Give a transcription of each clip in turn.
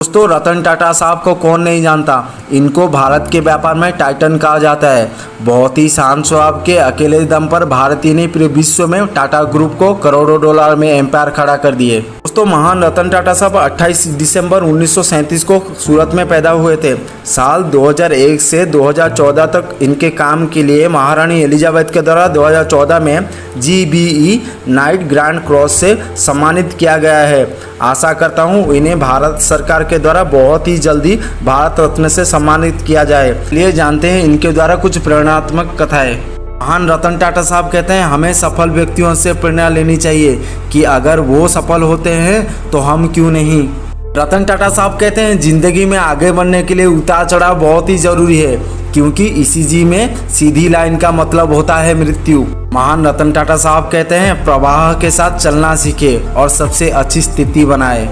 दोस्तों, रतन टाटा साहब को कौन नहीं जानता। इनको भारत के व्यापार में टाइटन कहा जाता है। बहुत ही शांत स्वभाव के अकेले दम पर भारत ही नहीं पूरे विश्व में टाटा ग्रुप को करोड़ों डॉलर में एम्पायर खड़ा कर दिए। दोस्तों, महान रतन टाटा साहब 28 दिसंबर 1937 को सूरत में पैदा हुए थे। साल 2001 से 2014 तक इनके काम के लिए महारानी एलिजाबेथ के द्वारा 2014 में GBE नाइट ग्रैंड क्रॉस से सम्मानित किया गया है। आशा करता हूँ इन्हें भारत सरकार के द्वारा बहुत ही जल्दी भारत रत्न से सम्मानित किया जाए। चलिए जानते हैं इनके द्वारा कुछ प्रेरणात्मक कथाएं। महान रतन टाटा साहब कहते हैं, हमें सफल व्यक्तियों से प्रेरणा लेनी चाहिए कि अगर वो सफल होते हैं तो हम क्यों नहीं। रतन टाटा साहब कहते हैं, जिंदगी में आगे बढ़ने के लिए उतार चढ़ाव बहुत ही जरूरी है, क्योंकि ECG में सीधी लाइन का मतलब होता है मृत्यु। महान रतन टाटा साहब कहते हैं, प्रवाह के साथ चलना सीखे और सबसे अच्छी स्थिति बनाए।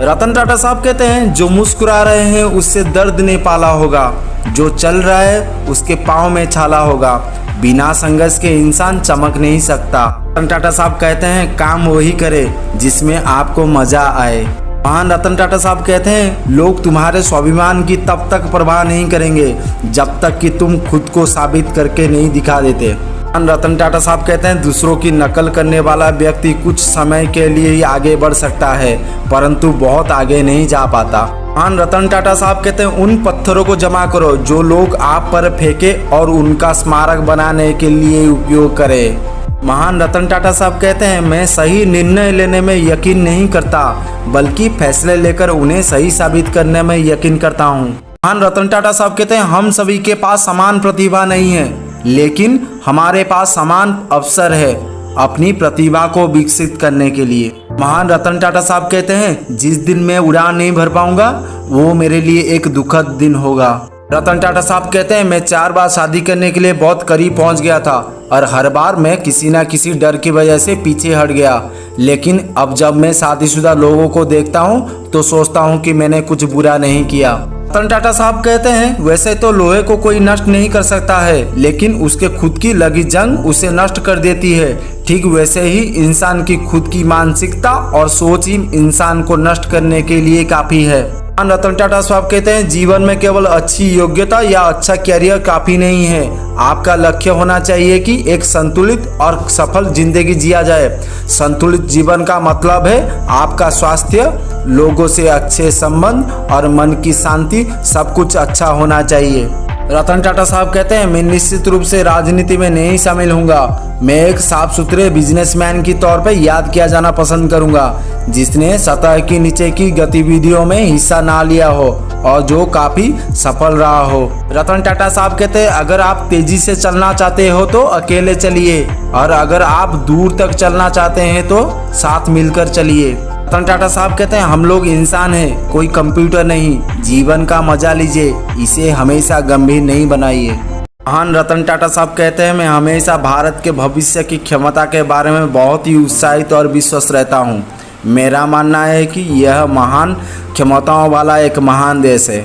रतन टाटा साहब कहते हैं, जो मुस्कुरा रहे हैं उससे दर्द ने पाला होगा, जो चल रहा है उसके पाँव में छाला होगा, बिना संघर्ष के इंसान चमक नहीं सकता। रतन टाटा साहब कहते हैं, काम वही करे जिसमें आपको मजा आए। महान रतन टाटा साहब कहते हैं, लोग तुम्हारे स्वाभिमान की तब तक परवाह नहीं करेंगे जब तक कि तुम खुद को साबित करके नहीं दिखा देते। महान रतन टाटा साहब कहते हैं, दूसरों की नकल करने वाला व्यक्ति कुछ समय के लिए ही आगे बढ़ सकता है, परंतु बहुत आगे नहीं जा पाता। महान रतन टाटा साहब कहते हैं, उन पत्थरों को जमा करो जो लोग आप पर फेंके और उनका स्मारक बनाने के लिए उपयोग करें। महान रतन टाटा साहब कहते हैं, मैं सही निर्णय लेने में यकीन नहीं करता, बल्कि फैसले लेकर उन्हें सही साबित करने में यकीन करता हूँ। महान रतन टाटा साहब कहते हैं, हम सभी के पास समान प्रतिभा नहीं है, लेकिन हमारे पास समान अवसर है अपनी प्रतिभा को विकसित करने के लिए। महान रतन टाटा साहब कहते हैं, जिस दिन मैं उड़ान नहीं भर पाऊंगा वो मेरे लिए एक दुखद दिन होगा। रतन टाटा साहब कहते हैं, मैं 4 बार शादी करने के लिए बहुत करीब पहुंच गया था और हर बार मैं किसी न किसी डर की वजह से पीछे हट गया, लेकिन अब जब मैं शादीशुदा लोगों को देखता हूं तो सोचता हूं कि मैंने कुछ बुरा नहीं किया। रतन टाटा साहब कहते हैं, वैसे तो लोहे को कोई नष्ट नहीं कर सकता है, लेकिन उसके खुद की लगी जंग उसे नष्ट कर देती है। ठीक वैसे ही इंसान की खुद की मानसिकता और सोच ही इंसान को नष्ट करने के लिए काफी है। रतन टाटा साहब कहते हैं, जीवन में केवल अच्छी योग्यता या अच्छा कैरियर काफी नहीं है, आपका लक्ष्य होना चाहिए कि एक संतुलित और सफल जिंदगी जिया जाए। संतुलित जीवन का मतलब है आपका स्वास्थ्य, लोगों से अच्छे संबंध और मन की शांति, सब कुछ अच्छा होना चाहिए। रतन टाटा साहब कहते हैं, मैं निश्चित रूप से राजनीति में नहीं शामिल हूँगा। मैं एक साफ सुथरे बिजनेसमैन की तौर पर याद किया जाना पसंद करूँगा, जिसने सतह की नीचे की गतिविधियों में हिस्सा ना लिया हो और जो काफी सफल रहा हो। रतन टाटा साहब कहते हैं, अगर आप तेजी से चलना चाहते हो तो अकेले चलिए, और अगर आप दूर तक चलना चाहते हैं तो साथ मिलकर चलिए। रतन टाटा साहब कहते हैं, हम लोग इंसान हैं, कोई कंप्यूटर नहीं। जीवन का मजा लीजिए, इसे हमेशा गंभीर नहीं बनाइए। महान रतन टाटा साहब कहते हैं, मैं हमेशा भारत के भविष्य की क्षमता के बारे में बहुत ही उत्साहित और विश्वास रहता हूँ। मेरा मानना है कि यह महान क्षमताओं वाला एक महान देश है।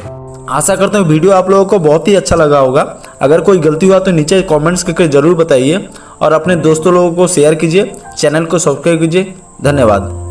आशा करता हूँ वीडियो आप लोगों को बहुत ही अच्छा लगा होगा। अगर कोई गलती हुआ तो नीचे कमेंट्स करके ज़रूर बताइए और अपने दोस्तों लोगों को शेयर कीजिए। चैनल को सब्सक्राइब कीजिए। धन्यवाद।